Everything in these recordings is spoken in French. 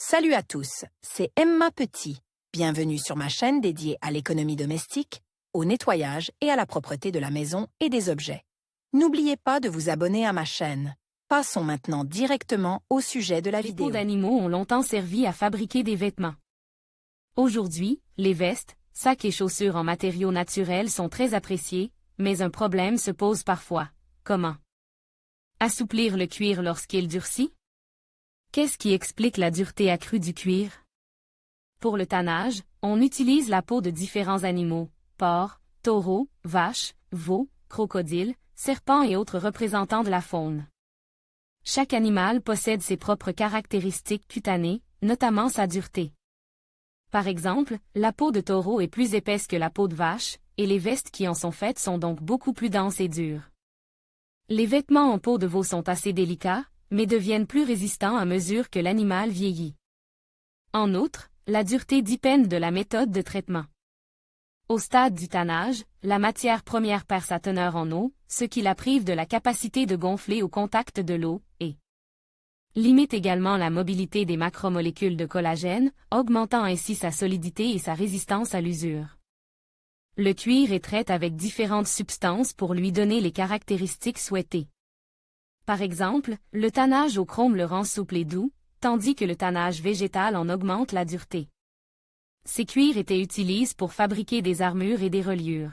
Salut à tous, c'est Emma Petit. Bienvenue sur ma chaîne dédiée à l'économie domestique, au nettoyage et à la propreté de la maison et des objets. N'oubliez pas de vous abonner à ma chaîne. Passons maintenant directement au sujet de la Les vidéo. peaux d'animaux ont longtemps servi à fabriquer des vêtements. Aujourd'hui, les vestes, sacs et chaussures en matériaux naturels sont très appréciés, mais un problème se pose parfois. Comment assouplir le cuir lorsqu'il durcit? Qu'est-ce qui explique la dureté accrue du cuir? Pour le tannage, on utilise la peau de différents animaux, porcs, taureaux, vaches, veaux, crocodiles, serpents et autres représentants de la faune. Chaque animal possède ses propres caractéristiques cutanées, notamment sa dureté. Par exemple, la peau de taureau est plus épaisse que la peau de vache, et les vestes qui en sont faites sont donc beaucoup plus denses et dures. Les vêtements en peau de veau sont assez délicats, mais deviennent plus résistants à mesure que l'animal vieillit. En outre, la dureté dépend de la méthode de traitement. Au stade du tannage, la matière première perd sa teneur en eau, ce qui la prive de la capacité de gonfler au contact de l'eau, et limite également la mobilité des macromolécules de collagène, augmentant ainsi sa solidité et sa résistance à l'usure. Le cuir est traité avec différentes substances pour lui donner les caractéristiques souhaitées. Par exemple, le tannage au chrome le rend souple et doux, tandis que le tannage végétal en augmente la dureté. Ces cuirs étaient utilisés pour fabriquer des armures et des reliures.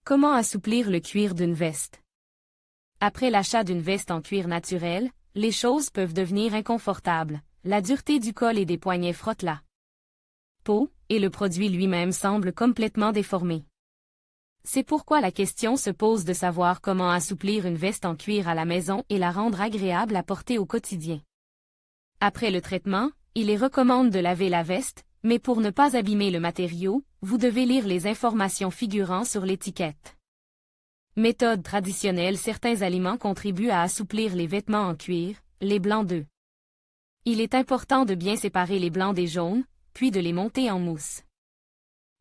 Comment assouplir le cuir d'une veste? Après l'achat d'une veste en cuir naturel, les choses peuvent devenir inconfortables. La dureté du col et des poignets frotte la peau, et le produit lui-même semble complètement déformé. C'est pourquoi la question se pose de savoir comment assouplir une veste en cuir à la maison et la rendre agréable à porter au quotidien. Après le traitement, il est recommandé de laver la veste, mais pour ne pas abîmer le matériau, vous devez lire les informations figurant sur l'étiquette. Méthode traditionnelle: certains aliments contribuent à assouplir les vêtements en cuir, les blancs d'œufs. Il est important de bien séparer les blancs des jaunes, puis de les monter en mousse.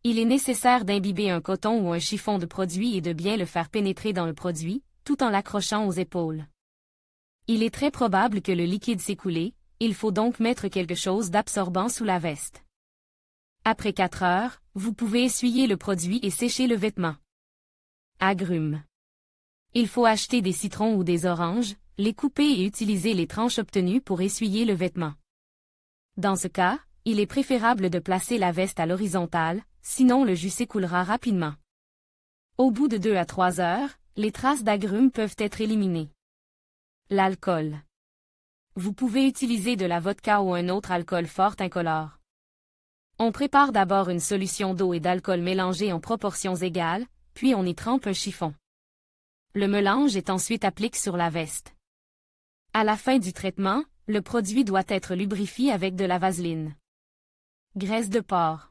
Il est nécessaire d'imbiber un coton ou un chiffon de produit et de bien le faire pénétrer dans le produit, tout en l'accrochant aux épaules. Il est très probable que le liquide s'est coulé, il faut donc mettre quelque chose d'absorbant sous la veste. Après 4 heures, vous pouvez essuyer le produit et sécher le vêtement. Agrumes. Il faut acheter des citrons ou des oranges, les couper et utiliser les tranches obtenues pour essuyer le vêtement. Dans ce cas, il est préférable de placer la veste à l'horizontale, sinon le jus s'écoulera rapidement. Au bout de 2 à 3 heures, les traces d'agrumes peuvent être éliminées. L'alcool. Vous pouvez utiliser de la vodka ou un autre alcool fort incolore. On prépare d'abord une solution d'eau et d'alcool mélangés en proportions égales, puis on y trempe un chiffon. Le mélange est ensuite appliqué sur la veste. À la fin du traitement, le produit doit être lubrifié avec de la vaseline. Graisse de porc.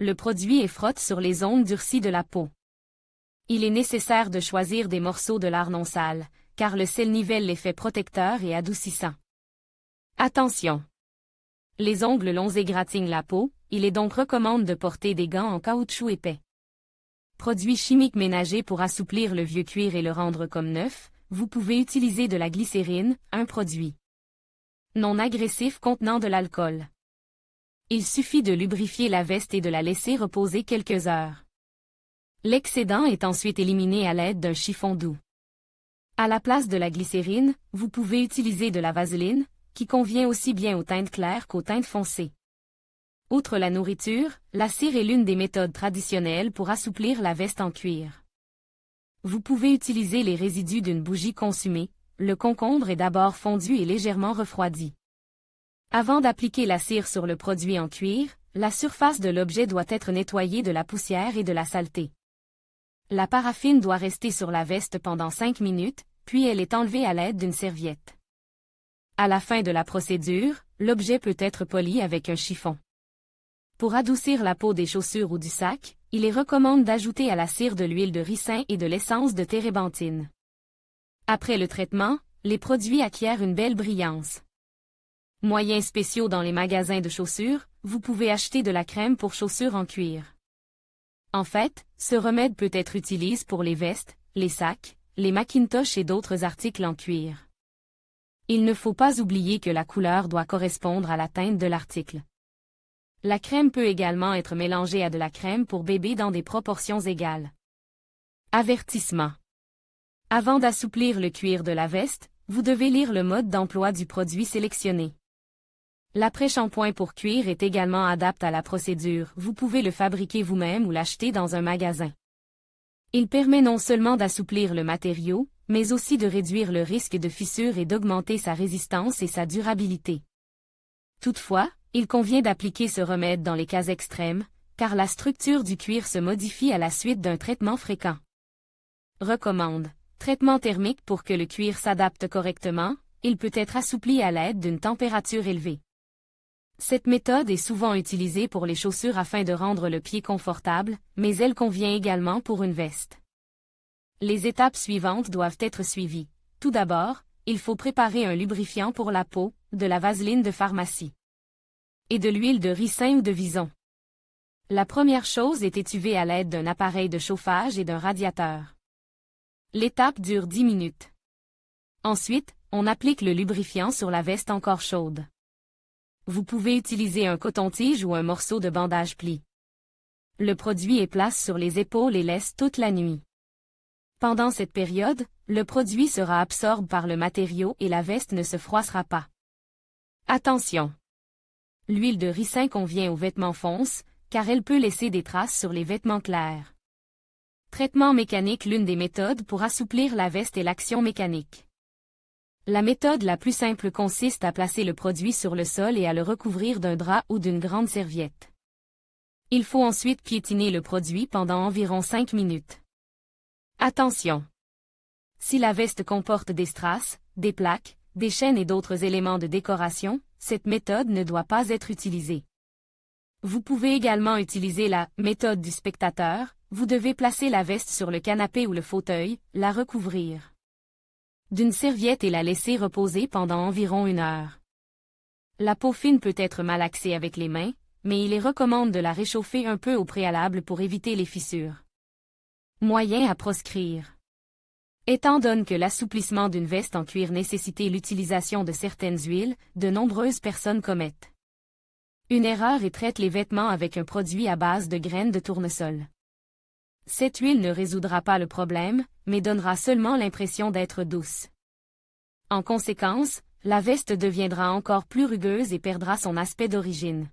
Le produit est frotte sur les zones durcies de la peau. Il est nécessaire de choisir des morceaux de lard non sale, car le sel nivelle l'effet protecteur et adoucissant. Attention! Les ongles longs égratignent la peau, il est donc recommandé de porter des gants en caoutchouc épais. Produit chimique ménager pour assouplir le vieux cuir et le rendre comme neuf, vous pouvez utiliser de la glycérine, un produit non agressif contenant de l'alcool. Il suffit de lubrifier la veste et de la laisser reposer quelques heures. L'excédent est ensuite éliminé à l'aide d'un chiffon doux. À la place de la glycérine, vous pouvez utiliser de la vaseline, qui convient aussi bien aux teintes claires qu'aux teintes foncées. Outre la nourriture, la cire est l'une des méthodes traditionnelles pour assouplir la veste en cuir. Vous pouvez utiliser les résidus d'une bougie consumée, le concombre est d'abord fondu et légèrement refroidi. Avant d'appliquer la cire sur le produit en cuir, la surface de l'objet doit être nettoyée de la poussière et de la saleté. La paraffine doit rester sur la veste pendant 5 minutes, puis elle est enlevée à l'aide d'une serviette. À la fin de la procédure, l'objet peut être poli avec un chiffon. Pour adoucir la peau des chaussures ou du sac, il est recommandé d'ajouter à la cire de l'huile de ricin et de l'essence de térébenthine. Après le traitement, les produits acquièrent une belle brillance. Moyens spéciaux: dans les magasins de chaussures, vous pouvez acheter de la crème pour chaussures en cuir. En fait, ce remède peut être utilisé pour les vestes, les sacs, les Macintosh et d'autres articles en cuir. Il ne faut pas oublier que la couleur doit correspondre à la teinte de l'article. La crème peut également être mélangée à de la crème pour bébé dans des proportions égales. Avertissement. Avant d'assouplir le cuir de la veste, vous devez lire le mode d'emploi du produit sélectionné. L'après-shampoing pour cuir est également adapté à la procédure, vous pouvez le fabriquer vous-même ou l'acheter dans un magasin. Il permet non seulement d'assouplir le matériau, mais aussi de réduire le risque de fissure et d'augmenter sa résistance et sa durabilité. Toutefois, il convient d'appliquer ce remède dans les cas extrêmes, car la structure du cuir se modifie à la suite d'un traitement fréquent. Recommande. Traitement thermique pour que le cuir s'adapte correctement, il peut être assoupli à l'aide d'une température élevée. Cette méthode est souvent utilisée pour les chaussures afin de rendre le pied confortable, mais elle convient également pour une veste. Les étapes suivantes doivent être suivies. Tout d'abord, il faut préparer un lubrifiant pour la peau, de la vaseline de pharmacie et de l'huile de ricin ou de vison. La première chose est étuvée à l'aide d'un appareil de chauffage et d'un radiateur. L'étape dure 10 minutes. Ensuite, on applique le lubrifiant sur la veste encore chaude. Vous pouvez utiliser un coton-tige ou un morceau de bandage pli. Le produit est placé sur les épaules et laisse toute la nuit. Pendant cette période, le produit sera absorbé par le matériau et la veste ne se froissera pas. Attention! L'huile de ricin convient aux vêtements fonces, car elle peut laisser des traces sur les vêtements clairs. Traitement mécanique. L'une des méthodes pour assouplir la veste est l'action mécanique. La méthode la plus simple consiste à placer le produit sur le sol et à le recouvrir d'un drap ou d'une grande serviette. Il faut ensuite piétiner le produit pendant environ 5 minutes. Attention! Si la veste comporte des strass, des plaques, des chaînes et d'autres éléments de décoration, cette méthode ne doit pas être utilisée. Vous pouvez également utiliser la méthode du spectateur, vous devez placer la veste sur le canapé ou le fauteuil, la recouvrir d'une serviette et la laisser reposer pendant environ 1 heure. La peau fine peut être malaxée avec les mains, mais il est recommandé de la réchauffer un peu au préalable pour éviter les fissures. Moyen à proscrire. Étant donné que l'assouplissement d'une veste en cuir nécessitait l'utilisation de certaines huiles, de nombreuses personnes commettent une erreur et traitent les vêtements avec un produit à base de graines de tournesol. Cette huile ne résoudra pas le problème, mais donnera seulement l'impression d'être douce. En conséquence, la veste deviendra encore plus rugueuse et perdra son aspect d'origine.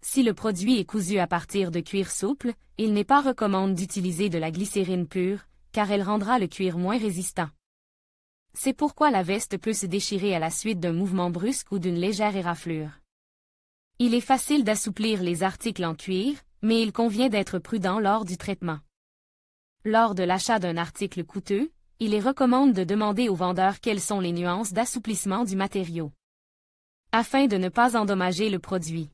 Si le produit est cousu à partir de cuir souple, il n'est pas recommandé d'utiliser de la glycérine pure, car elle rendra le cuir moins résistant. C'est pourquoi la veste peut se déchirer à la suite d'un mouvement brusque ou d'une légère éraflure. Il est facile d'assouplir les articles en cuir, mais il convient d'être prudent lors du traitement. Lors de l'achat d'un article coûteux, il est recommandé de demander au vendeur quelles sont les nuances d'assouplissement du matériau, afin de ne pas endommager le produit.